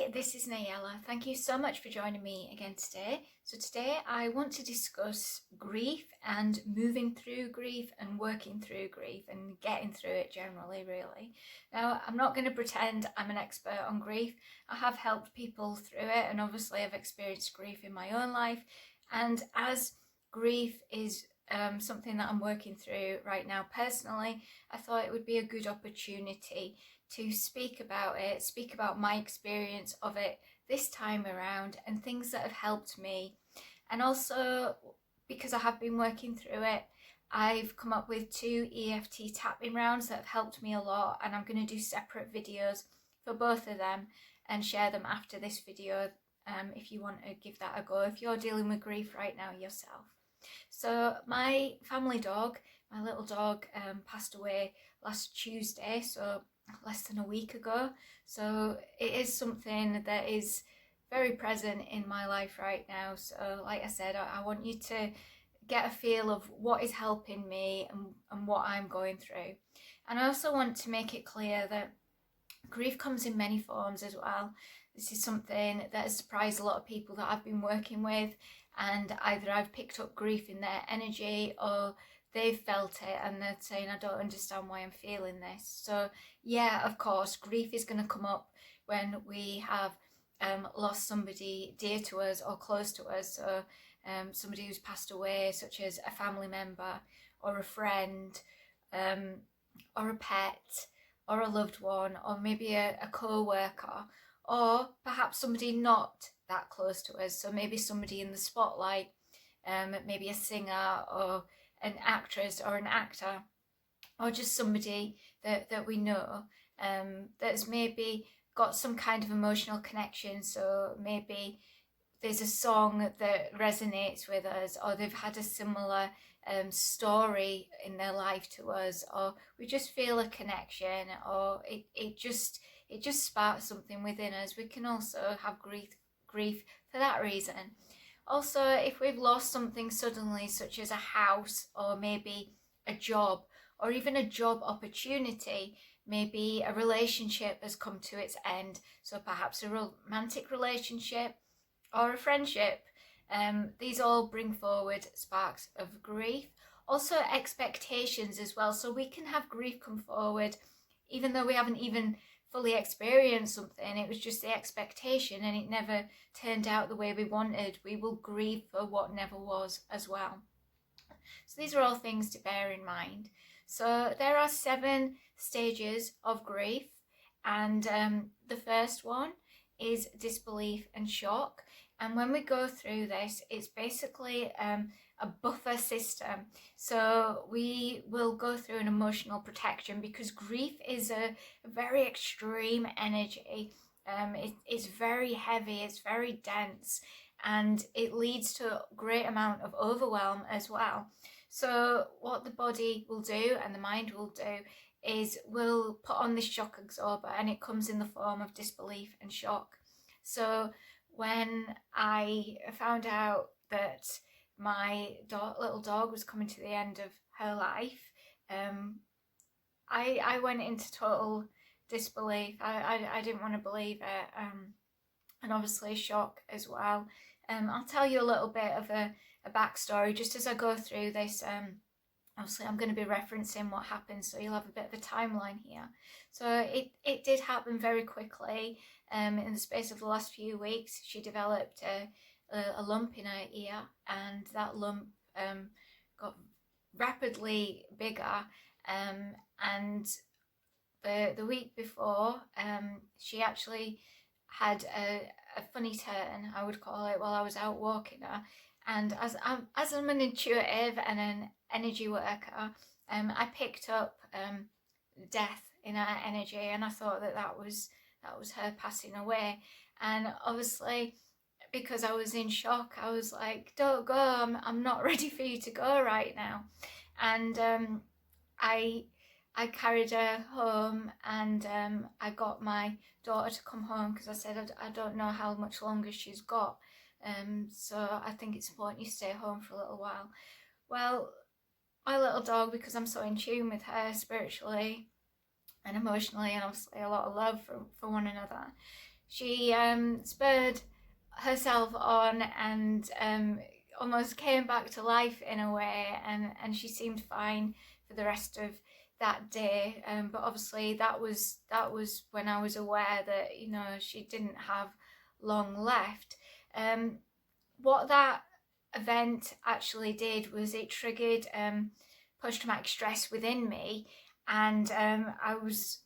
Hi, this is Nayalla. Thank you so much for joining me again today. So today I want to discuss grief and moving through grief and working through grief and getting through it generally, really. Now, I'm not going to pretend I'm an expert on grief. I have helped people through it, and obviously I've experienced grief in my own life. And as grief is something that I'm working through right now personally, I thought it would be a good opportunity to speak about my experience of it this time around and things that have helped me. And also, because I have been working through it, I've come up with 2 EFT tapping rounds that have helped me a lot, and I'm going to do separate videos for both of them and share them after this video if you want to give that a go, if you're dealing with grief right now yourself. So my family dog, my little dog, passed away last Tuesday, so less than a week ago. So it is something that is very present in my life right now. So like I said, I want you to get a feel of what is helping me and what I'm going through. And I also want to make it clear that grief comes in many forms as well. This is something that has surprised a lot of people that I've been working with, and either I've picked up grief in their energy or they've felt it and they're saying, I don't understand why I'm feeling this. So yeah, of course, grief is going to come up when we have lost somebody dear to us or close to us. So somebody who's passed away, such as a family member or a friend or a pet or a loved one, or maybe a co-worker, or perhaps somebody not that close to us. So maybe somebody in the spotlight, maybe a singer or an actress or an actor, or just somebody that we know that's maybe got some kind of emotional connection. So maybe there's a song that resonates with us, or they've had a similar story in their life to us, or we just feel a connection, or it just sparks something within us. We can also have grief for that reason. Also, if we've lost something suddenly, such as a house or maybe a job or even a job opportunity, maybe a relationship has come to its end, so perhaps a romantic relationship or a friendship, these all bring forward sparks of grief. Also expectations as well, so we can have grief come forward even though we haven't even fully experienced something. It was just the expectation and it never turned out the way we wanted. We will grieve for what never was as well. So these are all things to bear in mind. So there are 7 stages of grief, and the first one is disbelief and shock. And when we go through this, it's basically a buffer system. So we will go through an emotional protection, because grief is a very extreme energy. It's very heavy, it's very dense, and it leads to a great amount of overwhelm as well. So what the body will do and the mind will do is we'll put on this shock absorber, and it comes in the form of disbelief and shock. So when I found out that my little dog was coming to the end of her life, I went into total disbelief. I didn't want to believe it, and obviously shock as well. I'll tell you a little bit of a backstory just as I go through this. Obviously I'm going to be referencing what happened, so you'll have a bit of a timeline here. So it did happen very quickly. In the space of the last few weeks, she developed a lump in her ear, and that lump got rapidly bigger. And the week before, she actually had a funny turn, I would call it, while I was out walking her. And as I'm an intuitive and an energy worker, I picked up death in her energy, and I thought that was her passing away. And obviously, because I was in shock, I was like, don't go, I'm not ready for you to go right now. And I carried her home, and I got my daughter to come home, because I said I don't know how much longer she's got, so I think it's important you stay home for a little while. Well, my little dog, because I'm so in tune with her spiritually and emotionally, and obviously a lot of love for one another, she spurred herself on and almost came back to life in a way, and she seemed fine for the rest of that day. But obviously that was when I was aware that, you know, she didn't have long left. What that event actually did was it triggered post-traumatic stress within me, and I was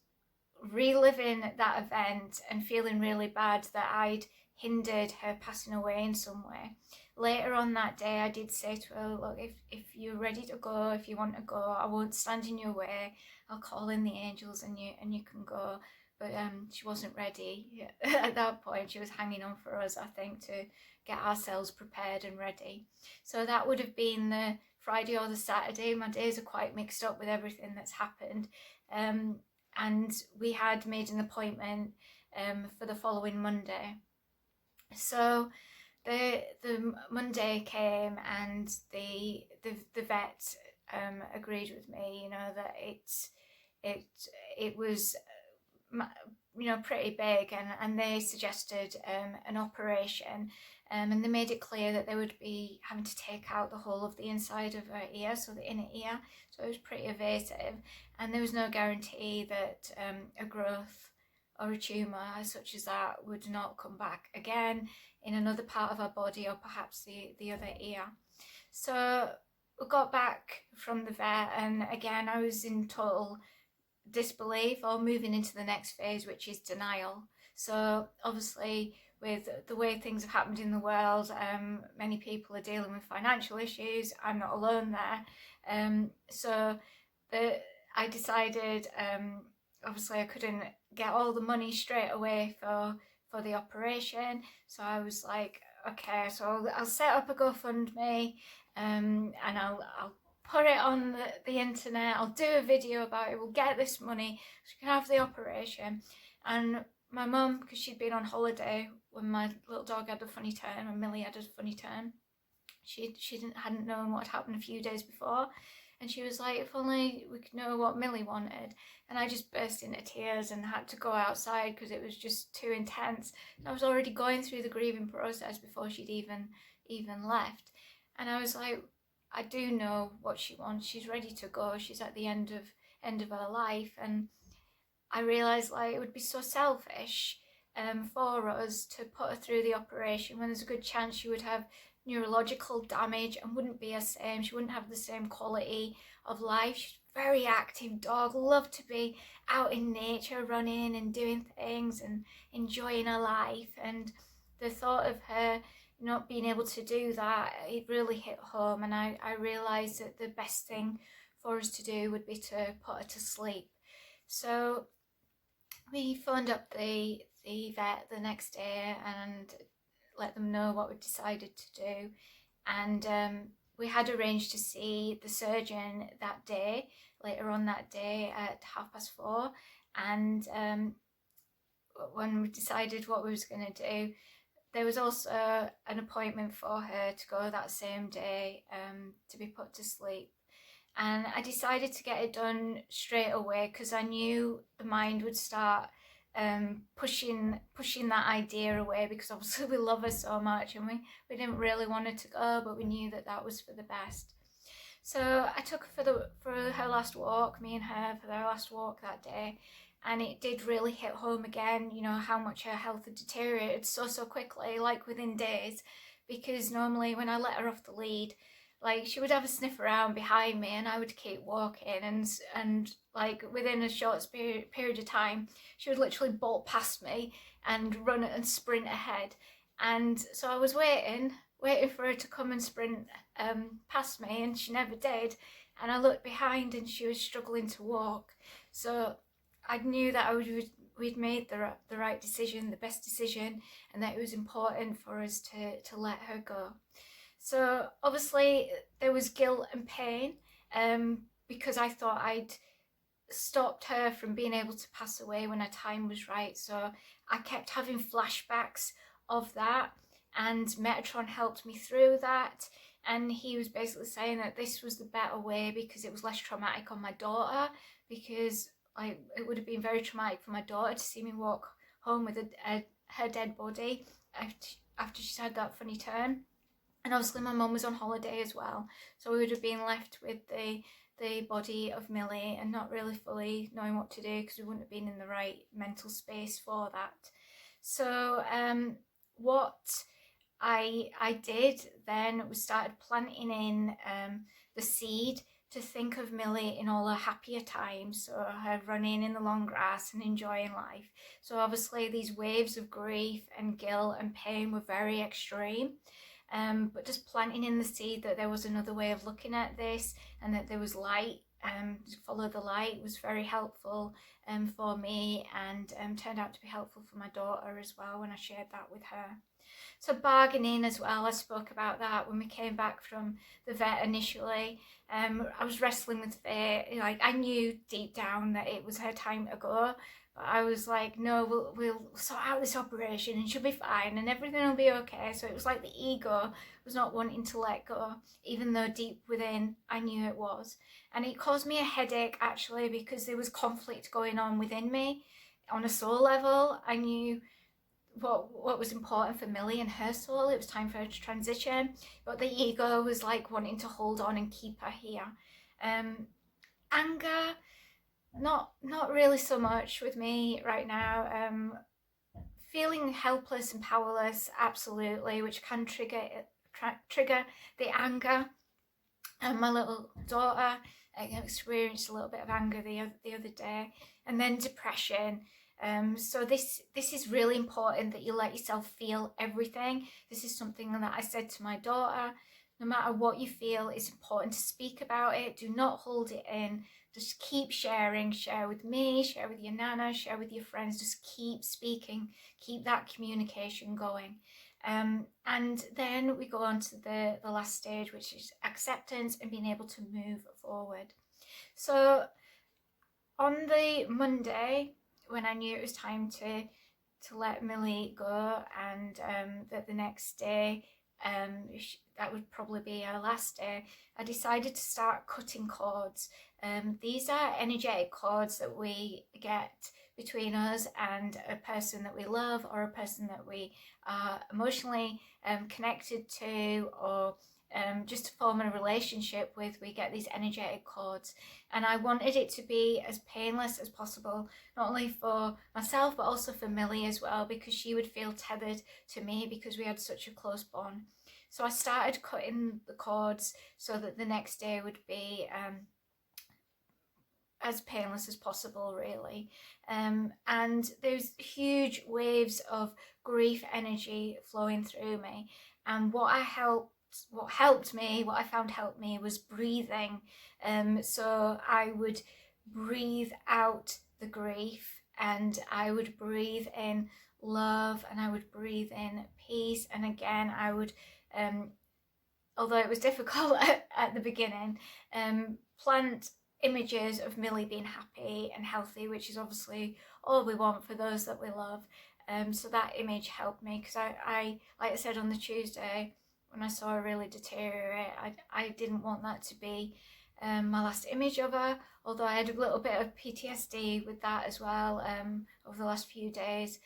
reliving that event and feeling really bad that I'd hindered her passing away in some way. Later on that day, I did say to her, look, if you're ready to go, if you want to go, I won't stand in your way. I'll call in the angels and you can go. But she wasn't ready at that point. She was hanging on for us, I think, to get ourselves prepared and ready. So that would have been the Friday or the Saturday. My days are quite mixed up with everything that's happened. And we had made an appointment for the following Monday. So the Monday came, and the vet agreed with me, you know, that it was, you know, pretty big, and they suggested an operation, and they made it clear that they would be having to take out the whole of the inside of her ear, so the inner ear. So it was pretty invasive, and there was no guarantee that a growth or a tumour such as that would not come back again in another part of our body, or perhaps the other ear. So we got back from the vet, and again I was in total disbelief, or moving into the next phase, which is denial. So obviously, with the way things have happened in the world, many people are dealing with financial issues. I'm not alone there. So I decided, obviously I couldn't get all the money straight away for the operation. So I was like, okay, so I'll set up a GoFundMe, and I'll put it on the internet. I'll do a video about it. We'll get this money so we can have the operation. And my mum, because she'd been on holiday when my little dog had a funny turn, when Millie had a funny turn, she hadn't known what had happened a few days before, and she was like, if only we could know what Millie wanted. And I just burst into tears and had to go outside because it was just too intense. And I was already going through the grieving process before she'd even left, and I was like, I do know what she wants. She's ready to go. She's at the end of her life, and I realised, like, it would be so selfish for us to put her through the operation when there's a good chance she would have neurological damage and wouldn't be the same. She wouldn't have the same quality of life. She's a very active dog, loved to be out in nature, running and doing things and enjoying her life. And the thought of her not being able to do that, it really hit home, and I realised that the best thing for us to do would be to put her to sleep. So we phoned up the vet the next day and let them know what we decided to do, and we had arranged to see the surgeon that day, later on that day at 4:30, and when we decided what we was going to do, there was also an appointment for her to go that same day to be put to sleep. And I decided to get it done straight away because I knew the mind would start pushing that idea away, because obviously we love her so much and we didn't really want her to go, but we knew that that was for the best. So I took her for her last walk, me and her for their last walk that day. And it did really hit home again, you know, how much her health had deteriorated so quickly, like within days. Because normally when I let her off the lead, like, she would have a sniff around behind me and I would keep walking, and like within a short period of time, she would literally bolt past me and run and sprint ahead. And so I was waiting for her to come and sprint past me, and she never did. And I looked behind and she was struggling to walk. So I knew that we'd made the right decision, the best decision, and that it was important for us to let her go. So obviously there was guilt and pain because I thought I'd stopped her from being able to pass away when her time was right. So I kept having flashbacks of that, and Metatron helped me through that. And he was basically saying that this was the better way because it was less traumatic on my daughter, because it would have been very traumatic for my daughter to see me walk home with a her dead body after she's had that funny turn. And obviously my mum was on holiday as well, so we would have been left with the body of Millie and not really fully knowing what to do because we wouldn't have been in the right mental space for that. So what I did then was started planting in the seed to think of Millie in all her happier times, so her running in the long grass and enjoying life. So obviously these waves of grief and guilt and pain were very extreme. But just planting in the seed that there was another way of looking at this and that there was light, follow the light, was very helpful for me, and turned out to be helpful for my daughter as well when I shared that with her. So bargaining as well, I spoke about that when we came back from the vet initially. I was wrestling with fear. Like, I knew deep down that it was her time to go, but I was like, no, we'll sort out this operation and she'll be fine and everything will be okay. So it was like the ego was not wanting to let go, even though deep within I knew it was. And it caused me a headache actually, because there was conflict going on within me. On a soul level, I knew what was important for Millie and her soul. It was time for her to transition, but the ego was like wanting to hold on and keep her here. Anger, not really so much with me right now. Feeling helpless and powerless, absolutely, which can trigger the anger. And my little daughter experienced a little bit of anger the other day, and then depression. So this is really important, that you let yourself feel everything. This is something that I said to my daughter. No matter what you feel, it's important to speak about it. Do not hold it in. Just keep sharing. Share with me, share with your nana, share with your friends. Just keep speaking. Keep that communication going. And then we go on to the last stage, which is acceptance and being able to move forward. So on the Monday, when I knew it was time to let Millie go, and that the next day, that would probably be our last day, I decided to start cutting cords. These are energetic cords that we get between us and a person that we love, or a person that we are emotionally connected to, or just to form a relationship with. We get these energetic cords, and I wanted it to be as painless as possible, not only for myself but also for Millie as well, because she would feel tethered to me because we had such a close bond. So I started cutting the cords so that the next day would be as painless as possible, really. And there's huge waves of grief energy flowing through me, and what I found helped me was breathing. So I would breathe out the grief, and I would breathe in love, and I would breathe in peace. And again, I would, although it was difficult at the beginning, plant images of Millie being happy and healthy, which is obviously all we want for those that we love. So that image helped me, because I like I said on the Tuesday, when I saw her really deteriorate, I didn't want that to be my last image of her, although I had a little bit of PTSD with that as well over the last few days.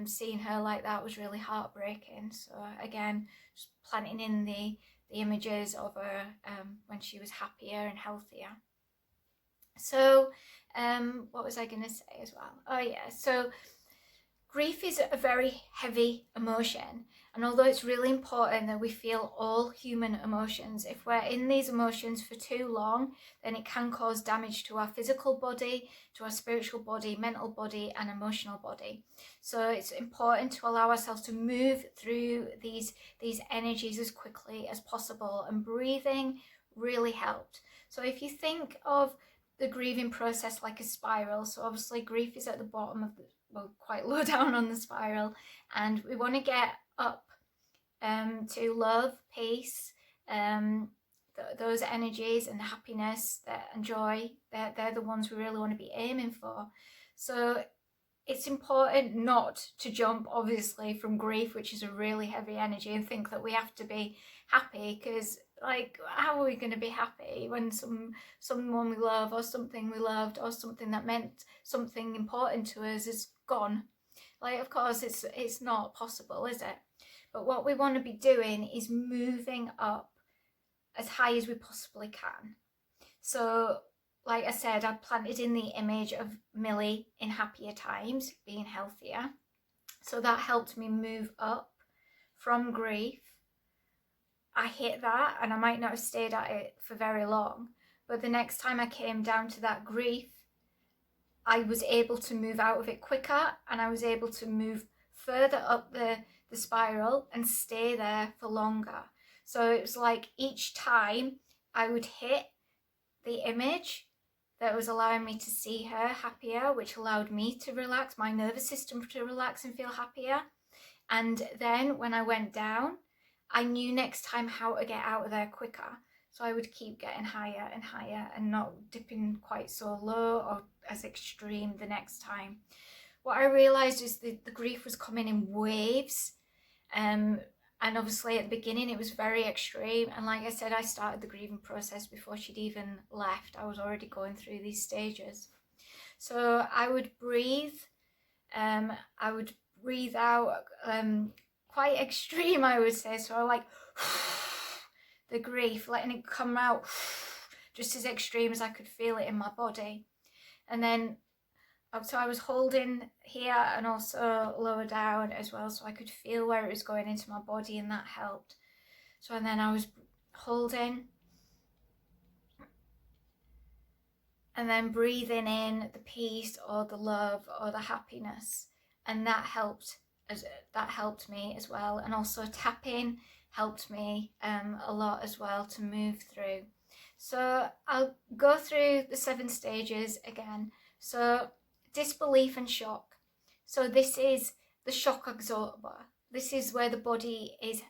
Seeing her like that was really heartbreaking. So again, just planting in the images of her when she was happier and healthier. So what was I going to say as well? Oh yeah, so grief is a very heavy emotion, and although it's really important that we feel all human emotions, if we're in these emotions for too long, then it can cause damage to our physical body, to our spiritual body, mental body, and emotional body. So it's important to allow ourselves to move through these energies as quickly as possible, and breathing really helped. So if you think of the grieving process like a spiral, so obviously grief is at the bottom of quite low down on the spiral, and we want to get up to love, peace, those energies, and happiness and joy. They're the ones we really want to be aiming for. So it's important not to jump, obviously, from grief, which is a really heavy energy, and think that we have to be happy, because like, how are we going to be happy when someone we love, or something we loved, or something that meant something important to us is gone? Like, of course, it's not possible, is it? But what we want to be doing is moving up as high as we possibly can. So, like I said, I planted in the image of Millie in happier times, being healthier. So that helped me move up from grief. I hit that, and I might not have stayed at it for very long, but the next time I came down to that grief, I was able to move out of it quicker, and I was able to move further up the spiral and stay there for longer. So it was like each time I would hit the image that was allowing me to see her happier, which allowed me to relax, my nervous system to relax and feel happier. And then when I went down, I knew next time how to get out of there quicker. So I would keep getting higher and higher and not dipping quite so low or as extreme the next time. What I realised is the grief was coming in waves. And obviously at the beginning it was very extreme. And like I said, I started the grieving process before she'd even left. I was already going through these stages. So I would breathe. I would breathe out quite extreme, I would say. So I like the grief, letting it come out just as extreme as I could feel it in my body. And then so I was holding here and also lower down as well, so I could feel where it was going into my body, and that helped. So and then I was holding and then breathing in the peace or the love or the happiness, and that helped me as well. And also tapping helped me a lot as well to move through. So I'll go through the 7 stages again. So disbelief and shock. So this is the shock absorber. This is where the body is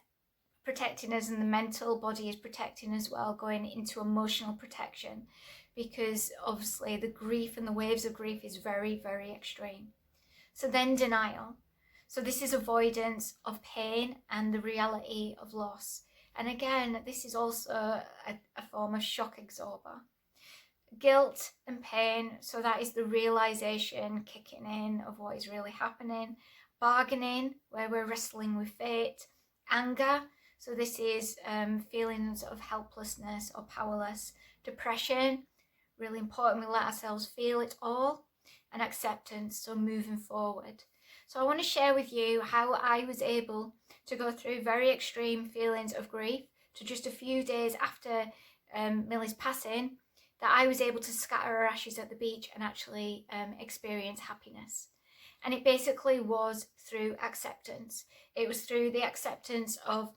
protecting us and the mental body is protecting as well, going into emotional protection, because obviously the grief and the waves of grief is very, very extreme. So then denial. So this is avoidance of pain and the reality of loss. And again, this is also a form of shock absorber. Guilt and pain, so that is the realization kicking in of what is really happening. Bargaining, where we're wrestling with fate. Anger, so this is feelings of helplessness or powerless. Depression, really important, we let ourselves feel it all. And acceptance, so moving forward. So I want to share with you how I was able to go through very extreme feelings of grief to just a few days after Millie's passing, that I was able to scatter her ashes at the beach and actually experience happiness. And it basically was through acceptance. It was through the acceptance of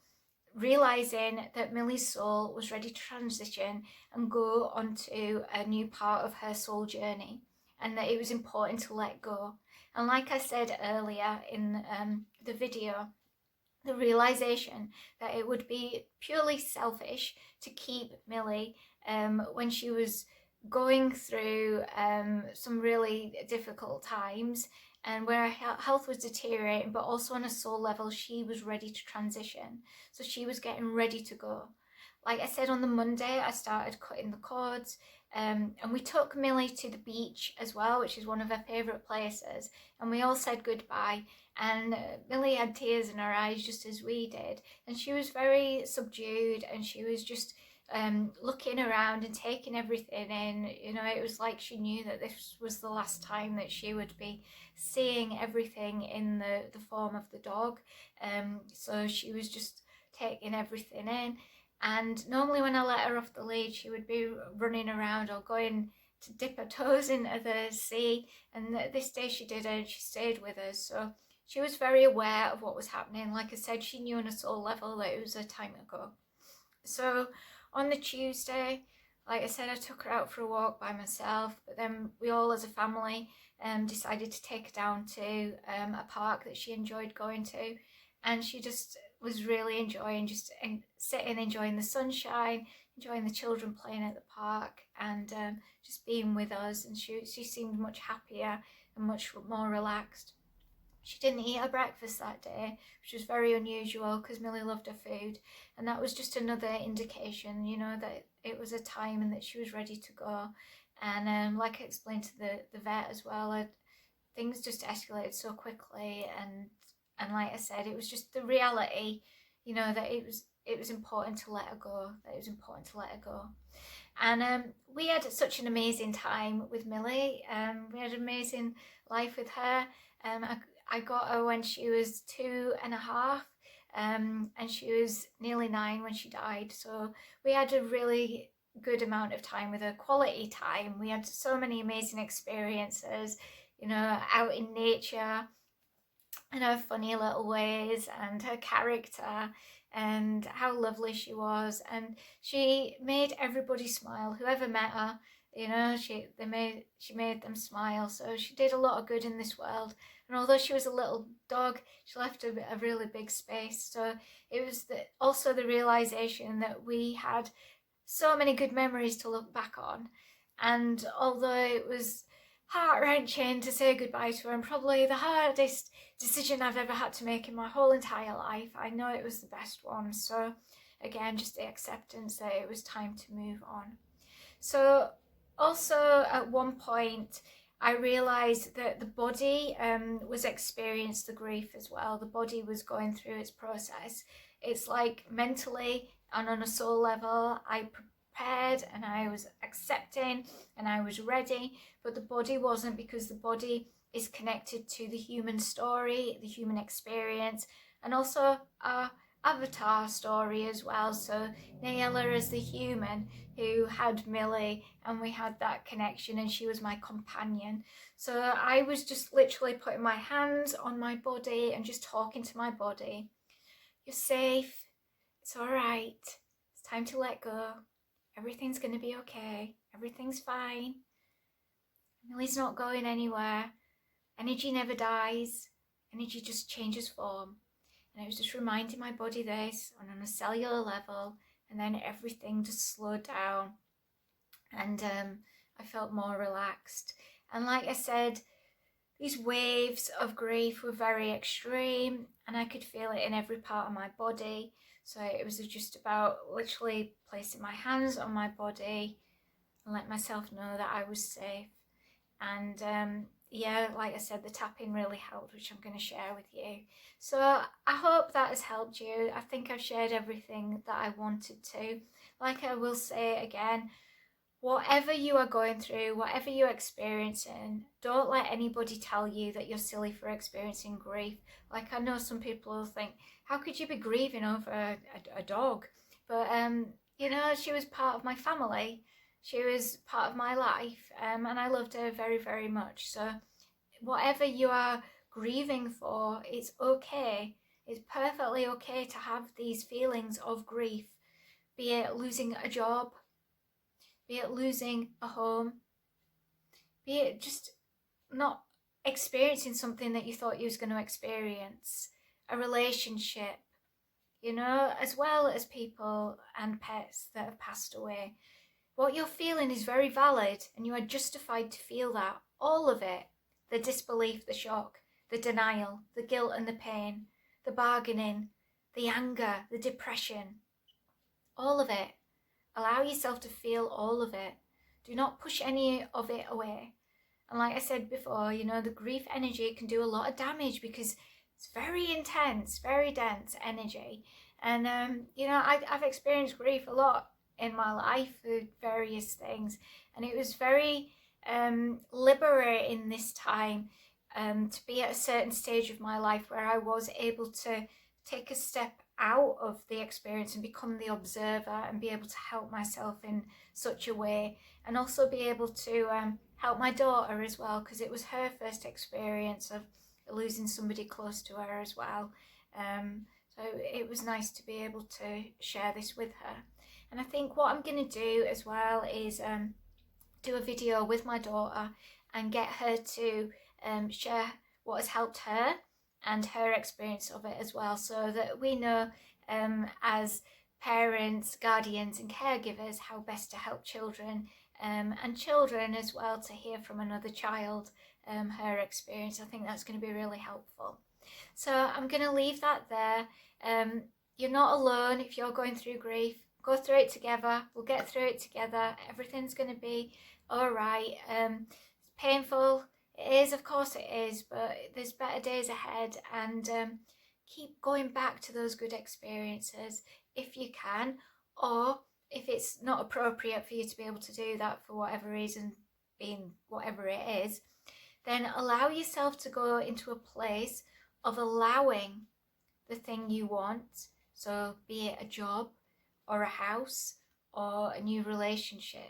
realising that Millie's soul was ready to transition and go onto a new part of her soul journey, and that it was important to let go. And like I said earlier in the video, the realisation that it would be purely selfish to keep Millie when she was going through some really difficult times and where her health was deteriorating, but also on a soul level, she was ready to transition. So she was getting ready to go. Like I said, on the Monday, I started cutting the cords, and we took Millie to the beach as well, which is one of her favourite places, and we all said goodbye. And Millie had tears in her eyes just as we did, and she was very subdued, and she was just looking around and taking everything in. You know, it was like she knew that this was the last time that she would be seeing everything in the form of the dog. So she was just taking everything in. And normally when I let her off the lead, she would be running around or going to dip her toes into the sea. And this day she didn't. She stayed with us. So she was very aware of what was happening. Like I said, she knew on a soul level that it was a time to go. So on the Tuesday, like I said, I took her out for a walk by myself. But then we all as a family decided to take her down to a park that she enjoyed going to. And she just was really enjoying just sitting, enjoying the sunshine, enjoying the children playing at the park, and just being with us. And she seemed much happier and much more relaxed. She didn't eat her breakfast that day, which was very unusual because Millie loved her food. And that was just another indication, you know, that it was a time and that she was ready to go. And like I explained to the vet as well, things just escalated so quickly, and like I said, it was just the reality, you know, that it was important to let her go, that it was important to let her go. And we had such an amazing time with Millie. We had an amazing life with her. I got her when she was 2.5, and she was nearly 9 when she died. So we had a really good amount of time with her, quality time. We had so many amazing experiences, you know, out in nature, and her funny little ways and her character and how lovely she was, and she made everybody smile. Whoever met her, you know, she made them smile. So she did a lot of good in this world. And although she was a little dog, she left a really big space. So it was also the realization that we had so many good memories to look back on. And although it was heart-wrenching to say goodbye to her, and probably the hardest decision I've ever had to make in my whole entire life, I know it was the best one. So again, just the acceptance that it was time to move on. So also at one point I realized that the body was experiencing the grief as well. The body was going through its process. It's like mentally and on a soul level, I prepared and I was accepting and I was ready, but the body wasn't, because the body is connected to the human story, the human experience, and also our avatar story as well. So Nayalla is the human who had Millie, and we had that connection, and she was my companion. So I was just literally putting my hands on my body and just talking to my body. You're safe. It's all right. It's time to let go. Everything's going to be okay. Everything's fine. Millie's not going anywhere. Energy never dies. Energy just changes form. And I was just reminding my body this on a cellular level, and then everything just slowed down, and I felt more relaxed. And like I said, these waves of grief were very extreme, and I could feel it in every part of my body. So it was just about literally placing my hands on my body and let myself know that I was safe. And yeah, like I said, the tapping really helped, which I'm going to share with you. So I hope that has helped you. I think I've shared everything that I wanted to. Like I will say again, whatever you are going through, whatever you're experiencing, don't let anybody tell you that you're silly for experiencing grief. Like, I know some people will think, how could you be grieving over a dog? But you know, she was part of my family. She was part of my life, and I loved her very, very much. So whatever you are grieving for, it's okay. It's perfectly okay to have these feelings of grief, be it losing a job, be it losing a home, be it just not experiencing something that you thought you was going to experience, a relationship, you know, as well as people and pets that have passed away. What you're feeling is very valid, and you are justified to feel that. All of it. The disbelief, the shock, the denial, the guilt and the pain, the bargaining, the anger, the depression. All of it. Allow yourself to feel all of it. Do not push any of it away. And like I said before, you know, the grief energy can do a lot of damage because it's very intense, very dense energy. And, you know, I've experienced grief a lot in my life with various things, and it was very liberating this time to be at a certain stage of my life where I was able to take a step out of the experience and become the observer and be able to help myself in such a way, and also be able to help my daughter as well, because it was her first experience of losing somebody close to her as well. So it was nice to be able to share this with her. And I think what I'm going to do as well is do a video with my daughter and get her to share what has helped her and her experience of it as well, so that we know as parents, guardians and caregivers how best to help children, and children as well, to hear from another child her experience. I think that's going to be really helpful. So I'm going to leave that there. You're not alone if you're going through grief. Go through it together. We'll get through it together. Everything's going to be all right. It's painful. It is, of course it is, but there's better days ahead, and keep going back to those good experiences if you can, or if it's not appropriate for you to be able to do that for whatever reason, being whatever it is, then allow yourself to go into a place of allowing the thing you want. So be it a job or a house or a new relationship.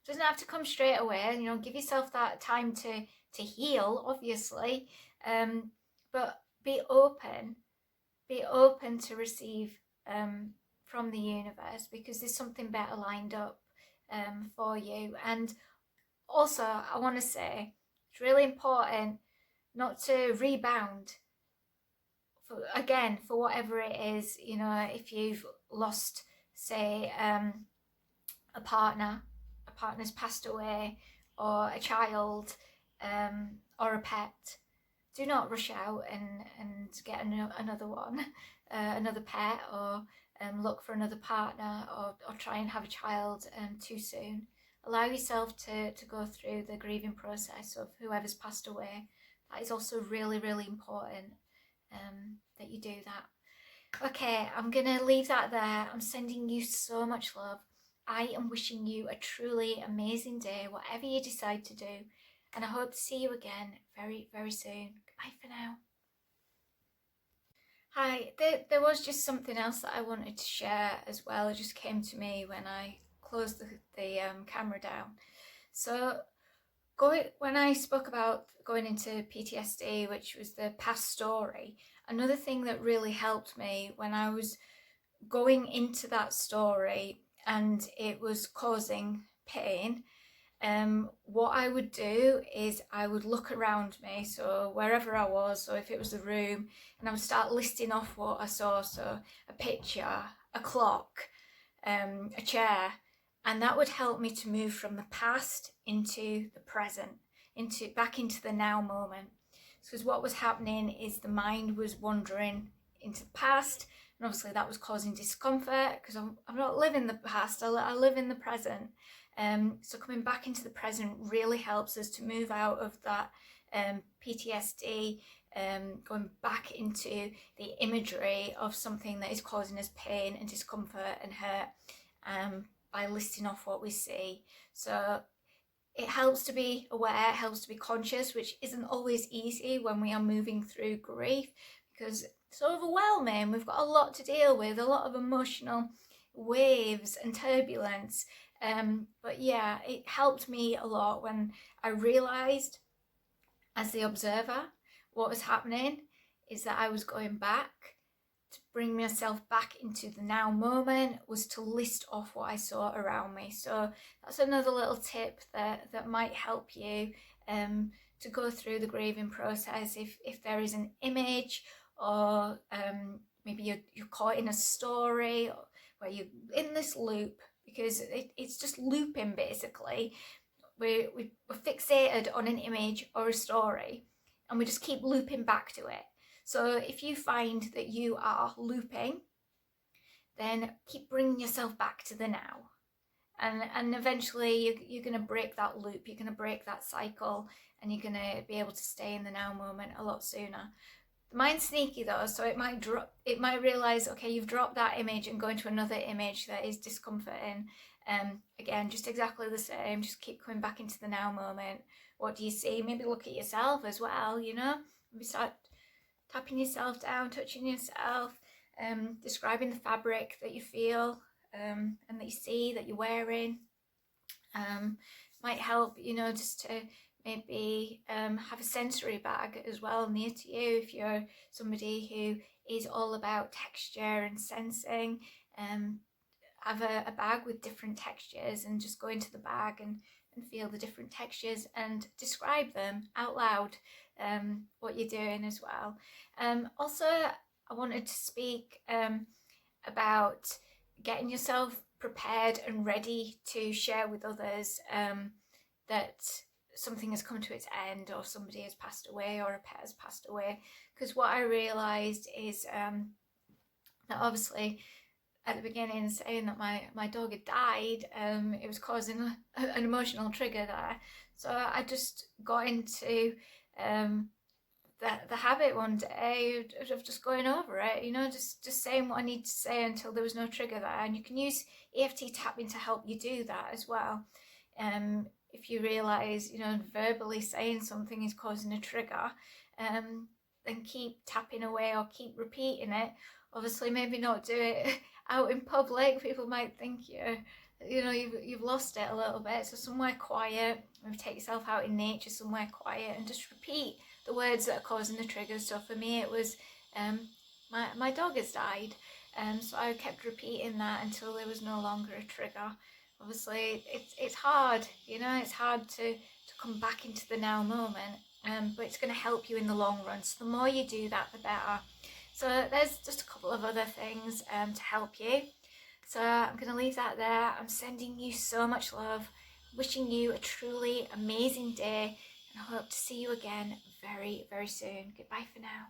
It doesn't have to come straight away. You know, give yourself that time to heal, obviously, but be open to receive from the universe, because there's something better lined up for you. And also, I want to say it's really important not to rebound for whatever it is. You know, if you've lost, say, a partner's passed away, or a child, or a pet, do not rush out and get another one, another pet, or look for another partner, or try and have a child too soon. Allow yourself to go through the grieving process of whoever's passed away. That is also really, really important, that you do that. Okay, I'm gonna leave that there. I'm sending you so much love. I am wishing you a truly amazing day, whatever you decide to do, and I hope to see you again very, very soon. Goodbye for now. Hi, there was just something else that I wanted to share as well. It just came to me when I closed the camera down. So when I spoke about going into PTSD, which was the past story, another thing that really helped me when I was going into that story and it was causing pain, what I would do is I would look around me, so wherever I was, so if it was the room, and I would start listing off what I saw, so a picture, a clock, a chair, and that would help me to move from the past into the present, back into the now moment. Because what was happening is the mind was wandering into the past, and obviously that was causing discomfort, because I'm not living the past, I live in the present. So coming back into the present really helps us to move out of that PTSD, going back into the imagery of something that is causing us pain and discomfort and hurt, by listing off what we see. So it helps to be aware, it helps to be conscious, which isn't always easy when we are moving through grief, because it's overwhelming. We've got a lot to deal with, a lot of emotional waves and turbulence. But yeah, it helped me a lot when I realised, as the observer, what was happening is that I was going back. To bring myself back into the now moment was to list off what I saw around me. So that's another little tip that might help you to go through the grieving process. If there is an image, or maybe you're caught in a story where you're in this loop, because it's just looping basically. We're fixated on an image or a story, and we just keep looping back to it. So if you find that you are looping, then keep bringing yourself back to the now. And eventually you're going to break that loop, you're going to break that cycle, and you're going to be able to stay in the now moment a lot sooner. The mind's sneaky though, so it might realise, okay, you've dropped that image and go into another image that is discomforting. Again, just exactly the same, just keep coming back into the now moment. What do you see? Maybe look at yourself as well, you know? Maybe start tapping yourself down, touching yourself, describing the fabric that you feel, and that you see, that you're wearing. Might help, you know, just to maybe have a sensory bag as well near to you if you're somebody who is all about texture and sensing. Have a bag with different textures, and just go into the bag and feel the different textures and describe them out loud, what you're doing as well. Also, I wanted to speak about getting yourself prepared and ready to share with others that something has come to its end, or somebody has passed away, or a pet has passed away. Because what I realised is that obviously at the beginning, saying that my dog had died, it was causing an emotional trigger there. So I just got into the habit one day of just going over it, you know, just saying what I need to say until there was no trigger there. And you can use EFT tapping to help you do that as well. If you realise, you know, verbally saying something is causing a trigger, then keep tapping away or keep repeating it. Obviously, maybe not do it out in public. People might think you've lost it a little bit. So somewhere quiet, maybe take yourself out in nature somewhere quiet and just repeat the words that are causing the triggers. So for me it was my dog has died, so I kept repeating that until there was no longer a trigger. Obviously it's hard, you know, it's hard to come back into the now moment, but it's going to help you in the long run. So the more you do that, the better. So there's just a couple of other things to help you. So I'm going to leave that there. I'm sending you so much love, wishing you a truly amazing day, and I hope to see you again very, very soon. Goodbye for now.